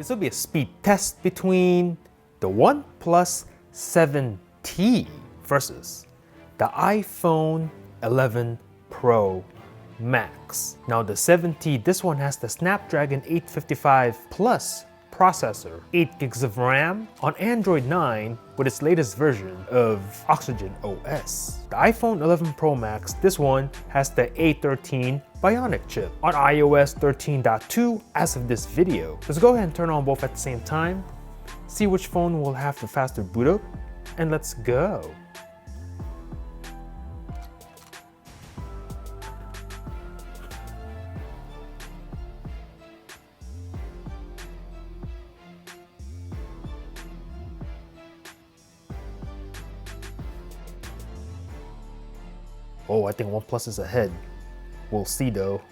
This will be a speed test between the OnePlus 7T versus the iPhone 11 Pro Max. Now the 7T, this one has the Snapdragon 855 Plus processor, 8 gigs of RAM on Android 9 with its latest version of Oxygen OS. The iPhone 11 Pro Max, this one has the A13 Bionic chip on iOS 13.2 as of this video. Let's go ahead and turn on both at the same time, see which phone will have the faster boot up, and let's go. Oh, I think OnePlus is ahead. We'll see though.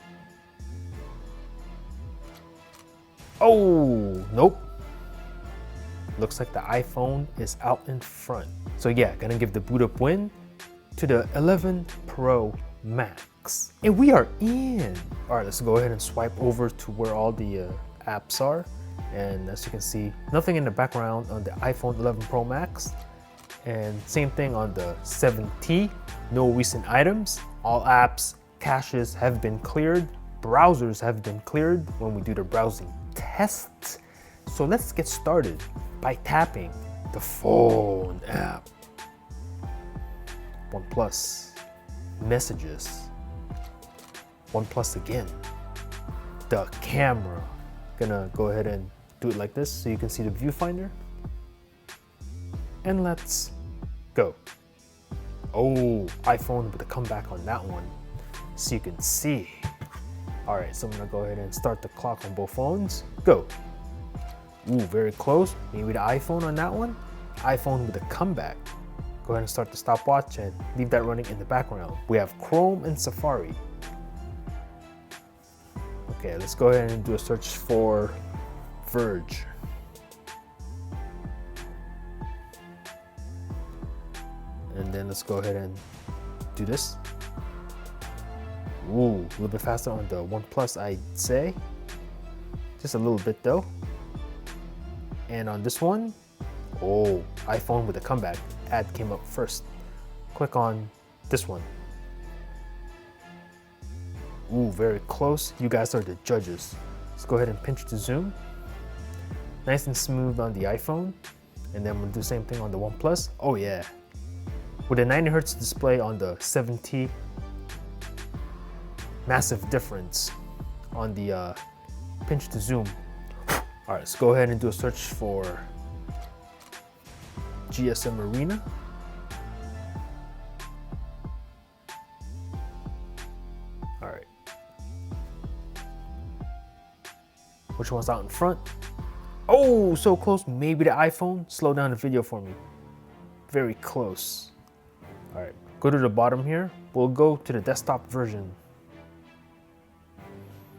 Oh, nope. Looks like the iPhone is out in front. So yeah, gonna give the boot up win to the 11 Pro Max. And we are in. All right, let's go ahead and swipe over to where all the apps are. And as you can see, nothing in the background on the iPhone 11 Pro Max. And same thing on the 7T, no recent items. All apps, caches have been cleared. Browsers have been cleared when we do the browsing test. So let's get started by tapping the phone app. OnePlus, messages, OnePlus again. The camera, gonna go ahead and do it like this so you can see the viewfinder. And let's go. Oh, iPhone with a comeback on that one, so you can see. All right, so I'm gonna go ahead and start the clock on both phones. Go. Ooh, very close. Maybe the iPhone on that one. iPhone with a comeback. Go ahead and start the stopwatch and leave that running in the background. We have Chrome and Safari. Okay, let's go ahead and do a search for Verge. And then let's go ahead and do this. Ooh, a little bit faster on the OnePlus, I'd say. Just a little bit though. And on this one, oh, iPhone with a comeback. Ad came up first. Click on this one. Ooh, very close. You guys are the judges. Let's go ahead and pinch to zoom. Nice and smooth on the iPhone. And then we'll do the same thing on the OnePlus. Oh yeah. With a 90 Hz display on the 7T, massive difference on the pinch to zoom. All right, let's go ahead and do a search for GSM Arena. All right. Which one's out in front? Oh, so close. Maybe the iPhone. Slow down the video for me. Very close. All right, go to the bottom here. We'll go to the desktop version.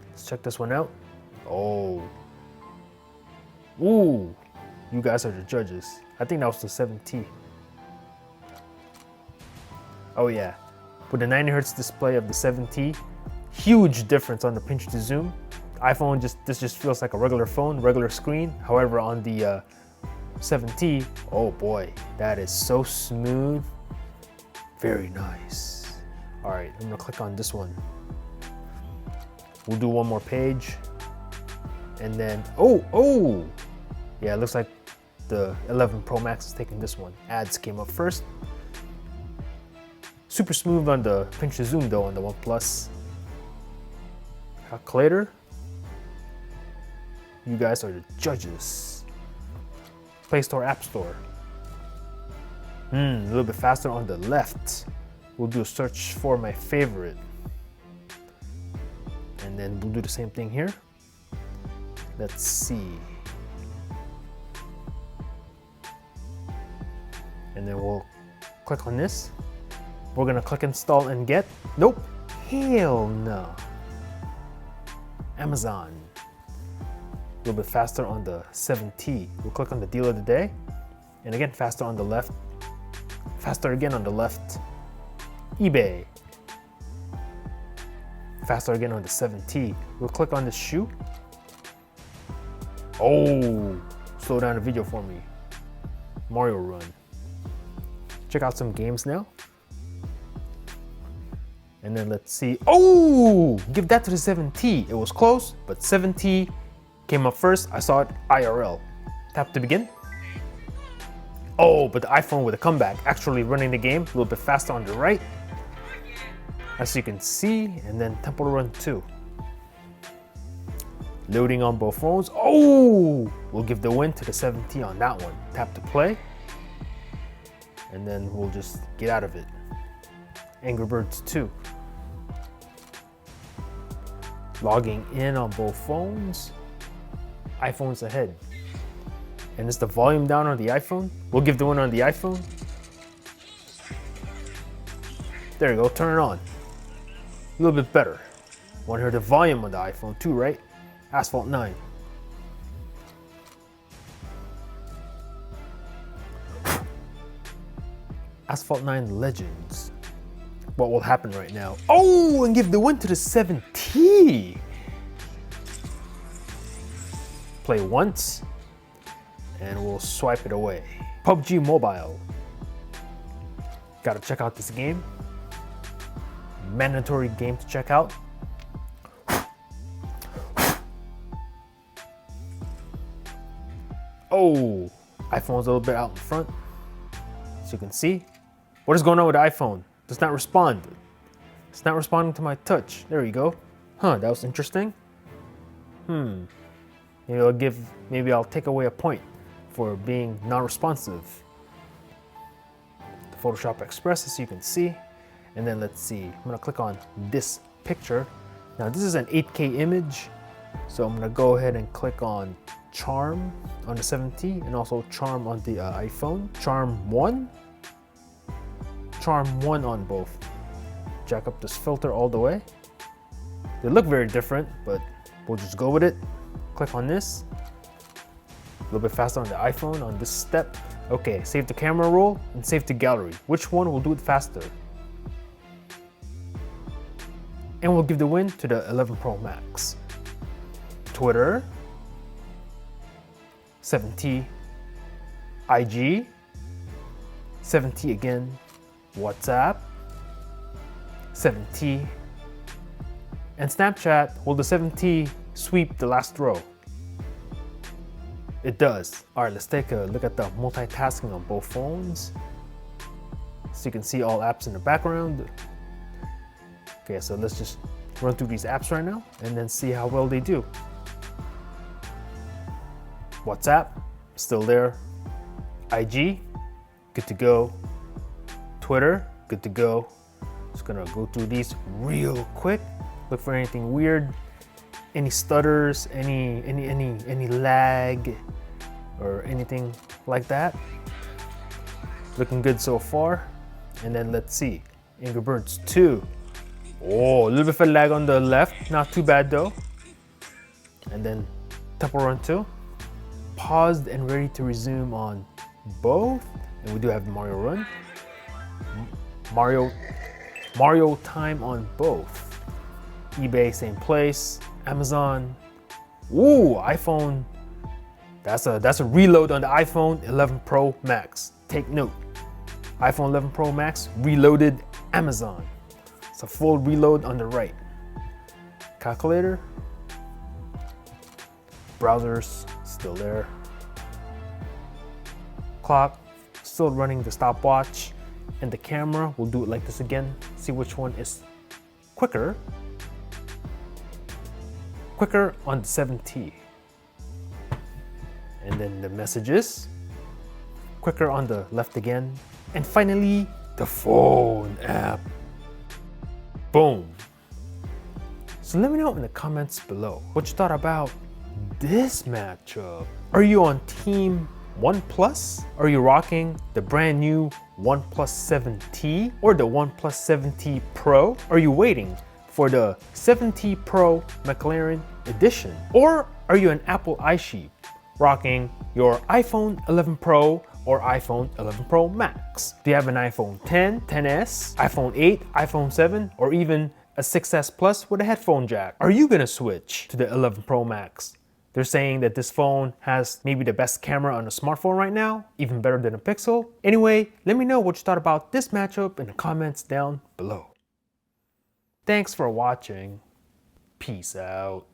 Let's check this one out. Oh. Ooh, you guys are the judges. I think that was the 7T. Oh yeah, with the 90 Hz display of the 7T, huge difference on the pinch to zoom. iPhone, this just feels like a regular phone, regular screen. However, on the 7T, oh boy, that is so smooth. Very nice. All right, I'm gonna click on this one. We'll do one more page. And then, oh! Yeah, it looks like the 11 Pro Max is taking this one. Ads came up first. Super smooth on the pinch to zoom though on the OnePlus. Calculator. You guys are the judges. Play Store, App Store. A little bit faster on the left. We'll do a search for my favorite. And then we'll do the same thing here. Let's see. And then we'll click on this. We're gonna click install and get. Nope. Hell no. Amazon. A little bit faster on the 7T. We'll click on the deal of the day. And again, faster on the left. Faster again on the left. eBay. Faster again on the 7T. We'll click on the shoe. Oh, slow down the video for me. Mario Run. Check out some games now. And then let's see. Oh, give that to the 7T. It was close, but 7T came up first. I saw it IRL. Tap to begin. Oh, but the iPhone with a comeback, actually running the game a little bit faster on the right, as you can see, and then Temple Run 2. Loading on both phones. Oh, we'll give the win to the 7T on that one. Tap to play, and then we'll just get out of it. Angry Birds 2. Logging in on both phones. iPhone's ahead. And is the volume down on the iPhone? We'll give the one on the iPhone. There you go, turn it on. A little bit better. Want to hear the volume on the iPhone too, right? Asphalt 9. Asphalt 9 Legends. What will happen right now? Oh, and give the win to the 7T. Play once, and we'll swipe it away. PUBG Mobile. Gotta check out this game. Mandatory game to check out. Oh, iPhone's a little bit out in front, as you can see. What is going on with the iPhone? Does not respond. It's not responding to my touch. There you go. Huh, that was interesting. Maybe I'll take away a point for being non-responsive. The Photoshop Express, as you can see. And then let's see, I'm gonna click on this picture. Now this is an 8K image, so I'm gonna go ahead and click on Charm on the 7T and also Charm on the iPhone. Charm 1 on both. Jack up this filter all the way. They look very different, but we'll just go with it. Click on this. A little bit faster on the iPhone on this step. Okay, save the camera roll and save the gallery. Which one will do it faster? And we'll give the win to the 11 Pro Max. Twitter, 7T, IG, 7T again, WhatsApp, 7T, and Snapchat. Will the 7T sweep the last row? It does. All right, let's take a look at the multitasking on both phones. So you can see all apps in the background. Okay, so let's just run through these apps right now and then see how well they do. WhatsApp, still there. IG, good to go. Twitter, good to go. Just gonna go through these real quick. Look for anything weird, any stutters, any lag, or anything like that. Looking good so far. And then let's see, Angry Birds 2. Oh, a little bit of a lag on the left, not too bad though. And then Temple Run 2. Paused and ready to resume on both. And we do have the Mario Run. Mario time on both. eBay, same place. Amazon. Ooh, iPhone. That's a reload on the iPhone 11 Pro Max. Take note. iPhone 11 Pro Max reloaded Amazon. It's a full reload on the right. Calculator. Browsers, still there. Clock, still running the stopwatch. And the camera, we'll do it like this again. See which one is quicker. Quicker on the 7T. And then the messages. Quicker on the left again. And finally, the phone app. Boom. So let me know in the comments below what you thought about this matchup. Are you on team OnePlus? Are you rocking the brand new OnePlus 7T or the OnePlus 7T Pro? Are you waiting for the 7T Pro McLaren edition? Or are you an Apple iSheep rocking your iPhone 11 Pro or iPhone 11 Pro Max? Do you have an iPhone 10, 10s, iPhone 8, iPhone 7, or even a 6s Plus with a headphone jack? Are you gonna switch to the 11 Pro Max They're saying that this phone has maybe the best camera on a smartphone right now, even better than a Pixel. Anyway, let me know what you thought about this matchup in the comments down below. Thanks for watching. Peace out.